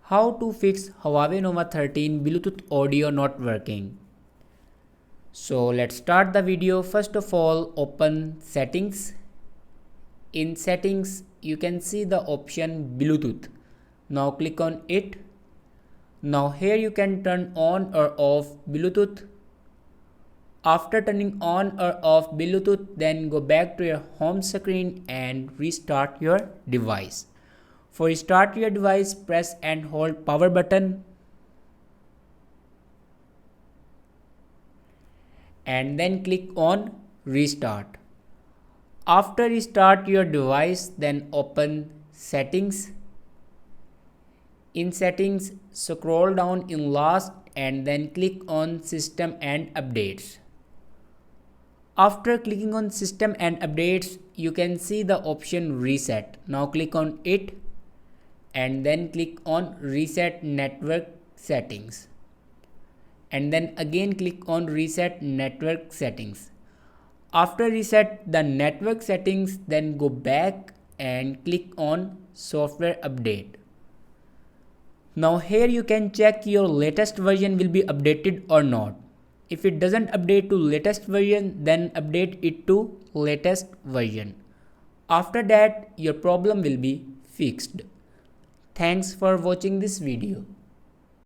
How to fix Huawei Nova 13 Bluetooth audio not working. So let's start the video. First of all, open settings. In settings, you can see the option Bluetooth. Now click on it. Now here you can turn on or off Bluetooth. After turning on or off Bluetooth, then go back to your home screen and restart your device. For start your device, press and hold power button and then click on restart. After restart your device, then open settings. In settings, scroll down in last and then click on system and updates. After clicking on system and updates, you can see the option reset. Now click on it and then click on reset network settings and then again click on reset network settings. After reset the network settings, then go back and click on software update. Now here you can check your latest version will be updated or not. If it doesn't update to latest version, then update it to latest version. After that your problem will be fixed. Thanks for watching this video.